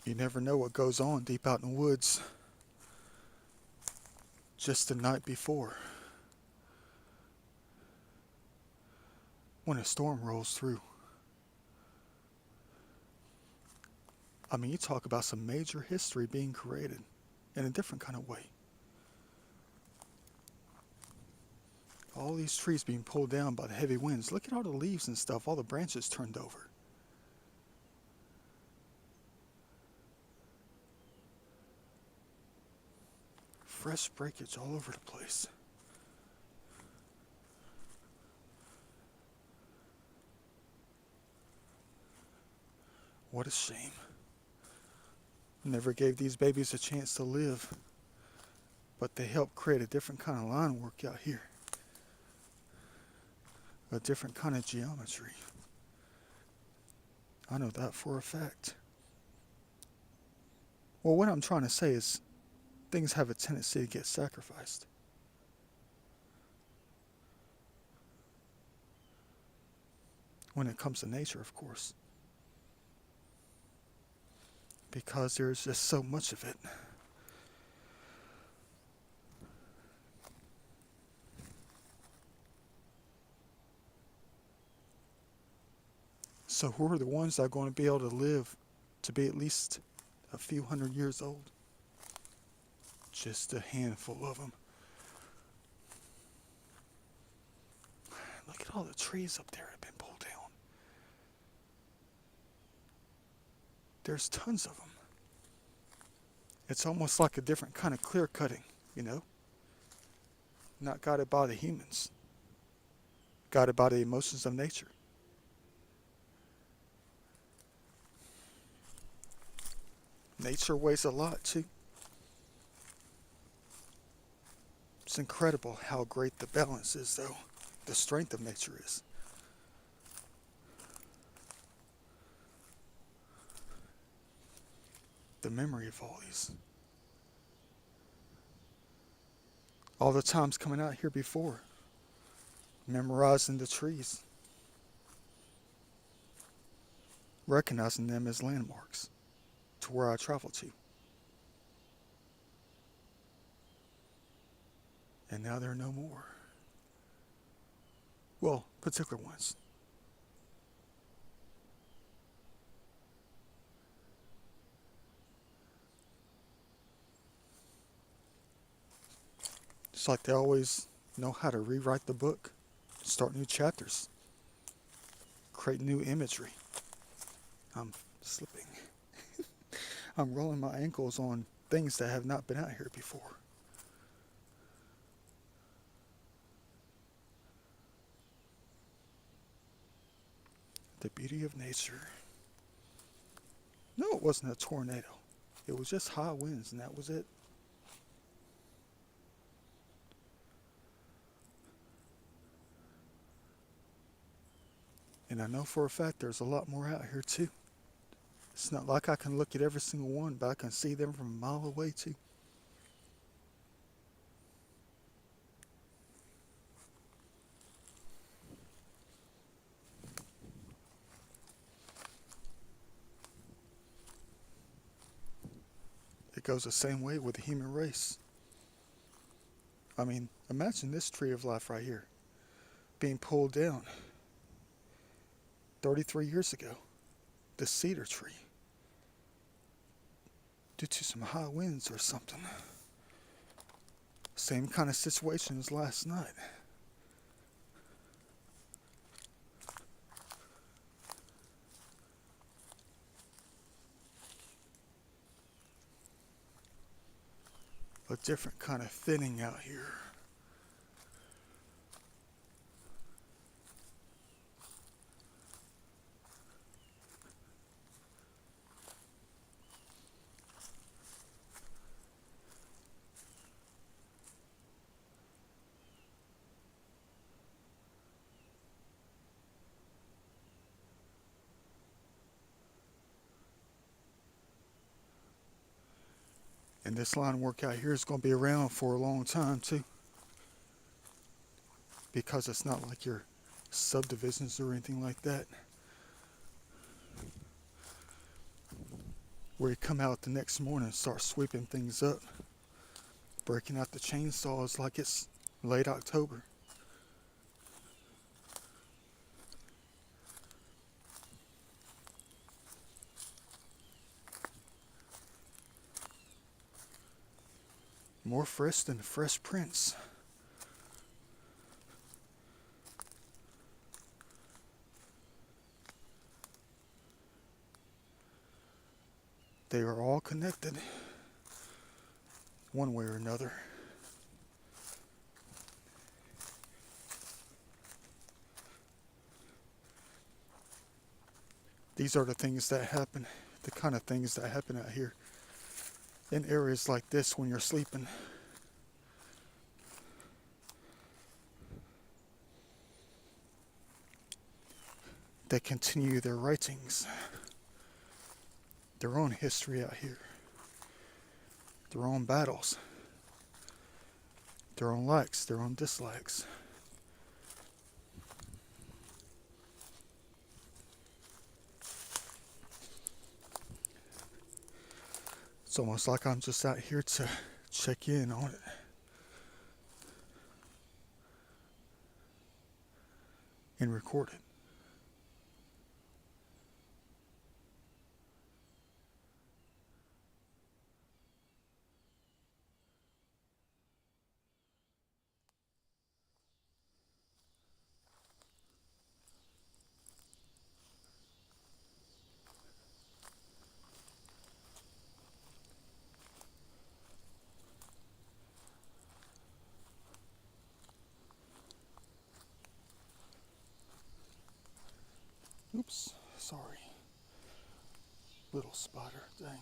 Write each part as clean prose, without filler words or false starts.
You never know what goes on deep out in the woods just the night before when a storm rolls through. I mean, you talk about some major history being created in a different kind of way. All these trees being pulled down by the heavy winds. Look at all the leaves and stuff, all the branches turned over. Fresh breakage all over the place. What a shame. Never gave these babies a chance to live, but they helped create a different kind of line work out here. A different kind of geometry. I know that for a fact. Well, what I'm trying to say is things have a tendency to get sacrificed. When it comes to nature, of course. Because there's just so much of it. So who are the ones that are going to be able to live to be at least a few hundred years old? Just a handful of them. Look at all the trees up there that have been pulled down. There's tons of them. It's almost like a different kind of clear cutting, you know? Not guided by the humans, guided by the emotions of nature. Nature weighs a lot too. It's incredible how great the balance is, though. The strength of nature is. The memory of all these. All the times coming out here before, memorizing the trees, recognizing them as landmarks to where I travel to. And now there are no more. Well, particular ones. It's like they always know how to rewrite the book, start new chapters, create new imagery. I'm slipping. I'm rolling my ankles on things that have not been out here before. The beauty of nature. No, it wasn't a tornado. It was just high winds, and that was it. And I know for a fact there's a lot more out here too. It's not like I can look at every single one, but I can see them from a mile away too. It goes the same way with the human race. I mean, imagine this tree of life right here being pulled down 33 years ago. The cedar tree. Due to some high winds or something. Same kind of situation as last night. A different kind of thinning out here. And this line work out here is going to be around for a long time too. Because it's not like your subdivisions or anything like that. where you come out the next morning and start sweeping things up, breaking out the chainsaws like it's late October. More fresh than the Fresh Prince. They are all connected, one way or another. These are the things that happen, the kind of things that happen out here in areas like this when you're sleeping. They continue their writings, their own history out here, their own battles, their own likes, their own dislikes. It's almost like I'm just out here to check in on it. And record it. Oops, sorry. Little spider, dang.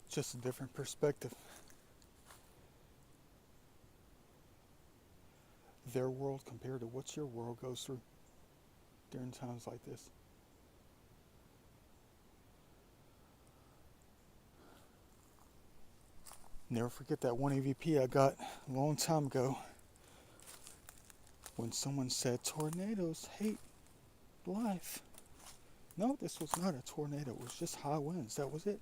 Just a different perspective. Their world compared to what your world goes through during times like this. Never forget that one EVP I got a long time ago when someone said tornadoes hate life. No, this was not a tornado. It was just high winds. That was it.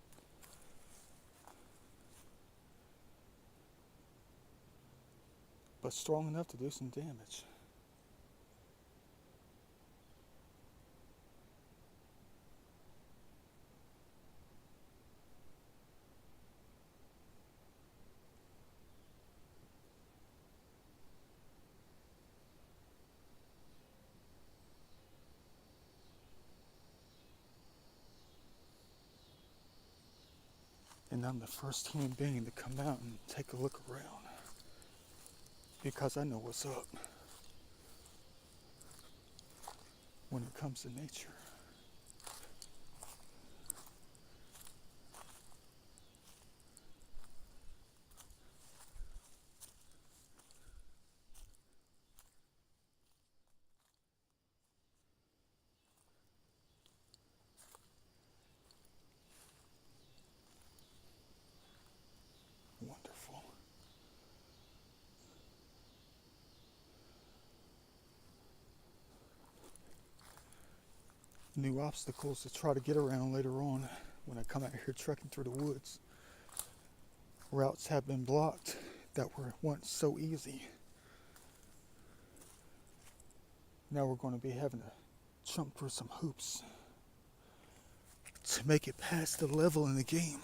But strong enough to do some damage. And I'm the first human being to come out and take a look around. Because I know what's up when it comes to nature. Wonderful. New obstacles to try to get around later on when I come out here trekking through the woods. Routes have been blocked that were once so easy. Now we're going to be having to jump through some hoops to make it past the level in the game.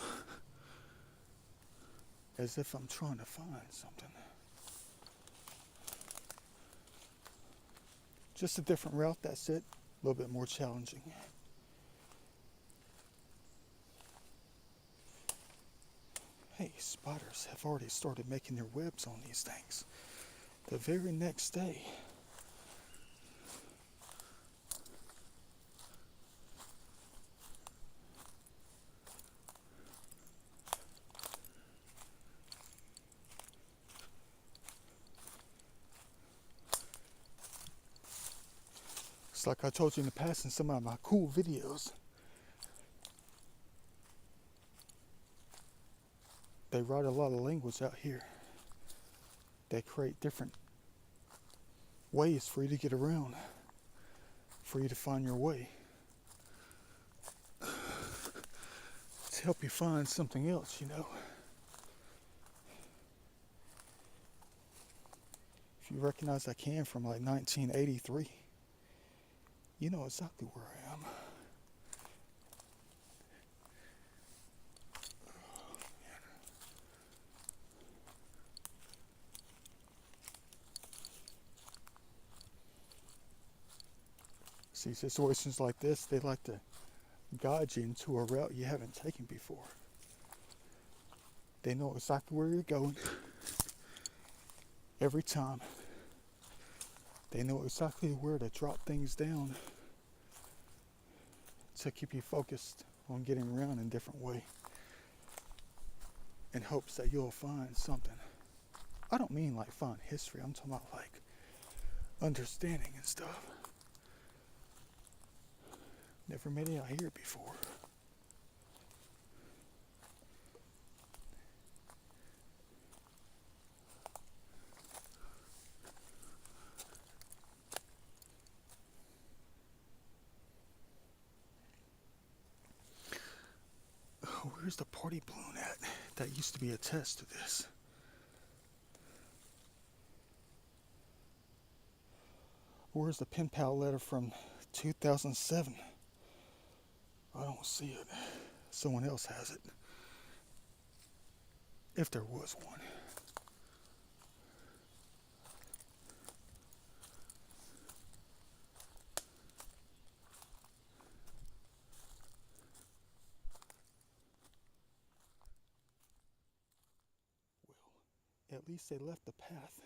As if I'm trying to find something. Just a different route, that's it. A little bit more challenging. Hey, spiders have already started making their webs on these things. The very next day. It's like I told you in the past in some of my cool videos. They write a lot of language out here. They create different ways for you to get around, for you to find your way, to help you find something else, you know. If you recognize I can from like 1983, you know exactly where I am. See, situations like this, they like to guide you into a route you haven't taken before. They know exactly where you're going every time. They know exactly where to drop things down to keep you focused on getting around in a different way in hopes that you'll find something. I don't mean like find history, I'm talking about like understanding and stuff. Never made it out here before. Oh, where's the party balloon at? That used to be attached to this. Where's the pen pal letter from 2007? I don't see it. Someone else has it. If there was one. Well, at least they left the path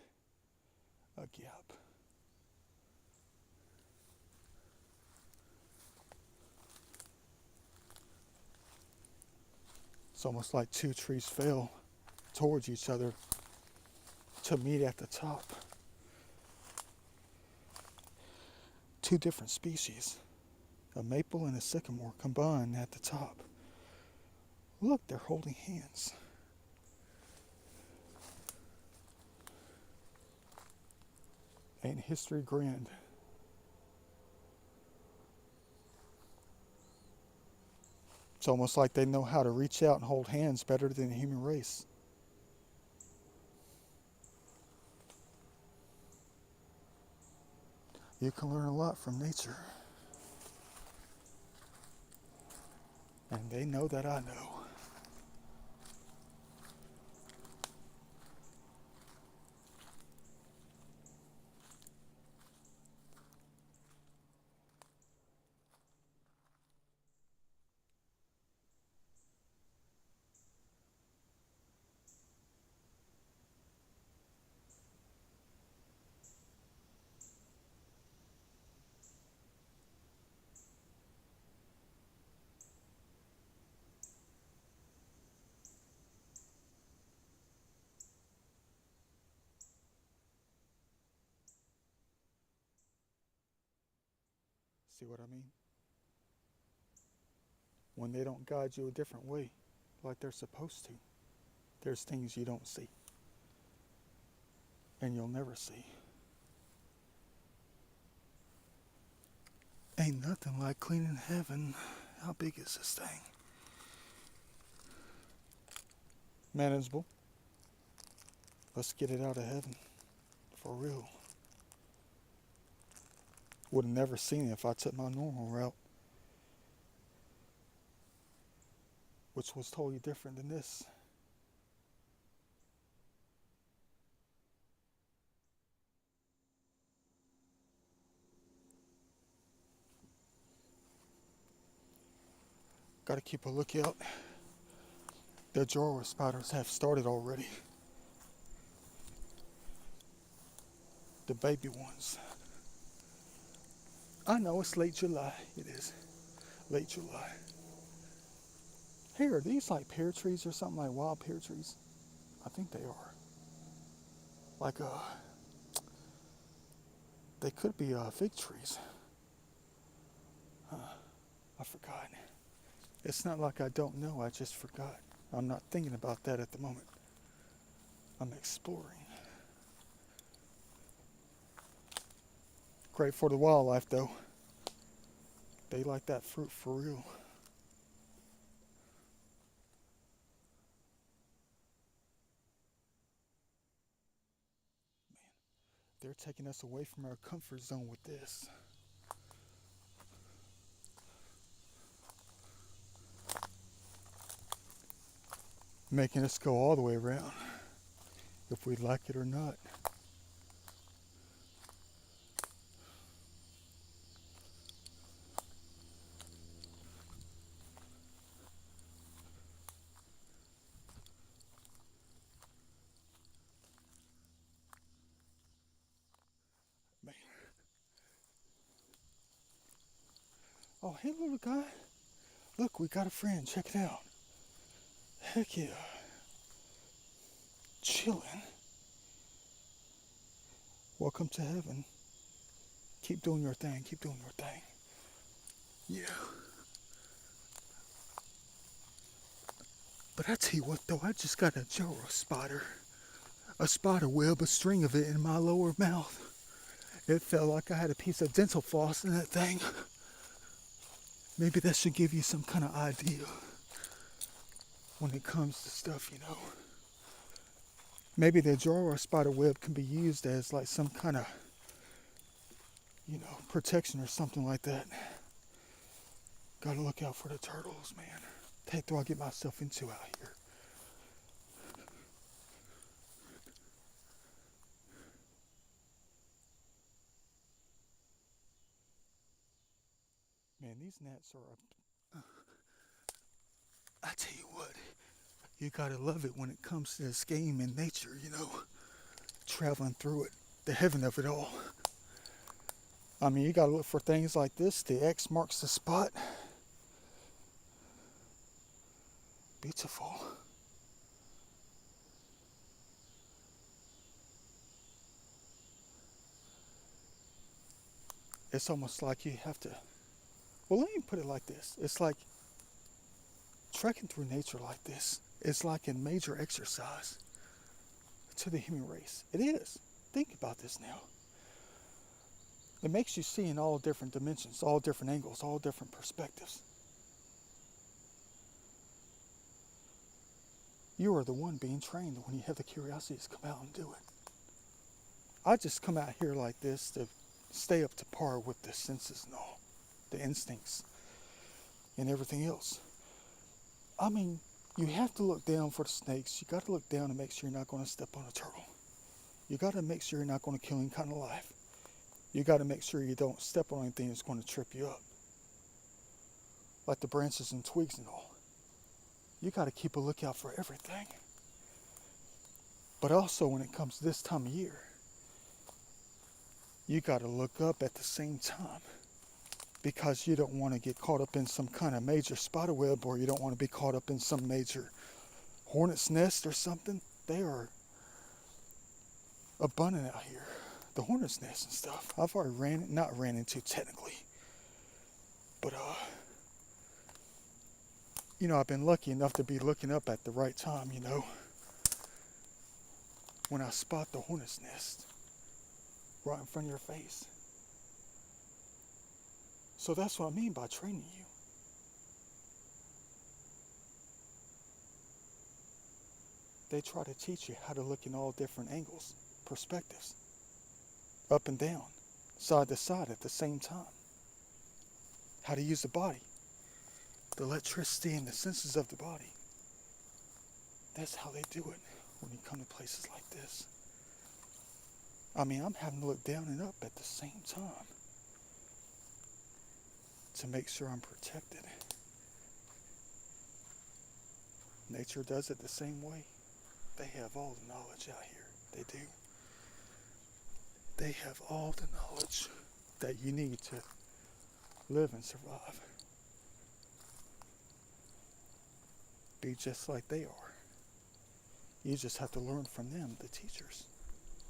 a gap. It's almost like two trees fell towards each other to meet at the top. Two different species, a maple and a sycamore, combined at the top. Look, they're holding hands. Ain't history grand? It's almost like they know how to reach out and hold hands better than the human race. You can learn a lot from nature. And they know that I know. See what I mean? When they don't guide you a different way, like they're supposed to, there's things you don't see. And you'll never see. Ain't nothing like cleaning heaven. How big is this thing? Manageable. Let's get it out of heaven. For real. Would have never seen it if I took my normal route, which was totally different than this. Gotta keep a lookout. The drawer spiders have started already. The baby ones. I know it's late July. It is. Late July. Hey, are these like pear trees or something, like wild pear trees? I think they are. Like they could be fig trees. I forgot. It's not like I don't know, I just forgot. I'm not thinking about that at the moment. I'm exploring. Great for the wildlife, though. They like that fruit for real. They're taking us away from our comfort zone with this. Making us go all the way around, if we like it or not. Man. Oh, hey, little guy. Look, we got a friend. Check it out. Heck yeah. Chilling. Welcome to heaven. Keep doing your thing. Keep doing your thing. Yeah. But I tell you what, though, I just got a Joro spider. A spider web, a string of it in my lower mouth. It felt like I had a piece of dental floss in that thing. Maybe that should give you some kind of idea when it comes to stuff, you know. Maybe the Joro spider web can be used as like some kind of, you know, protection or something like that. Gotta look out for the turtles, man. What the heck do I get myself into out here? Man, these gnats are I tell you what, you gotta love it when it comes to this game in nature, you know. Traveling through it, the heaven of it all. I mean, you gotta look for things like this. The X marks the spot. Beautiful. It's almost like you have to, well, let me put it like this. It's like trekking through nature like this. It's like a major exercise to the human race. It is. Think about this now. It makes you see in all different dimensions, all different angles, all different perspectives. You are the one being trained when you have the curiosity to come out and do it. I just come out here like this to stay up to par with the senses and all, the instincts and everything else. I mean, you have to look down for the snakes. You got to look down and make sure you're not going to step on a turtle. You got to make sure you're not going to kill any kind of life. You got to make sure you don't step on anything that's going to trip you up, like the branches and twigs and all. You got to keep a lookout for everything. But also when it comes to this time of year, you got to look up at the same time, because you don't want to get caught up in some kind of major spider web, or you don't want to be caught up in some major hornet's nest or something. They are abundant out here. The hornet's nest and stuff. I've already not ran into technically, but you know, I've been lucky enough to be looking up at the right time, you know, when I spot the hornet's nest right in front of your face. So that's what I mean by training you. They try to teach you how to look in all different angles, perspectives, up and down, side to side at the same time. How to use the body, the electricity and the senses of the body. That's how they do it when you come to places like this. I mean, I'm having to look down and up at the same time to make sure I'm protected. Nature does it the same way. They have all the knowledge out here. They do. They have all the knowledge that you need to live and survive. Be just like they are. You just have to learn from them, the teachers.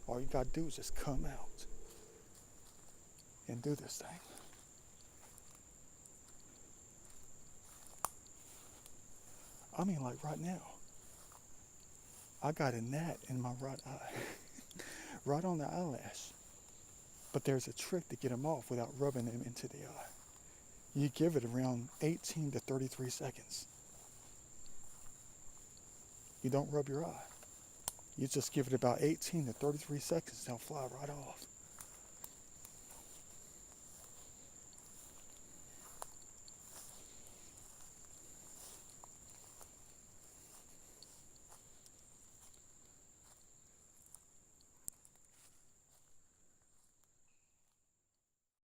All you got to do is just come out and do this thing. I mean, like right now, I got a gnat in my right eye, right on the eyelash. But there's a trick to get them off without rubbing them into the eye. You give it around 18 to 33 seconds. You don't rub your eye. You just give it about 18 to 33 seconds, they'll fly right off.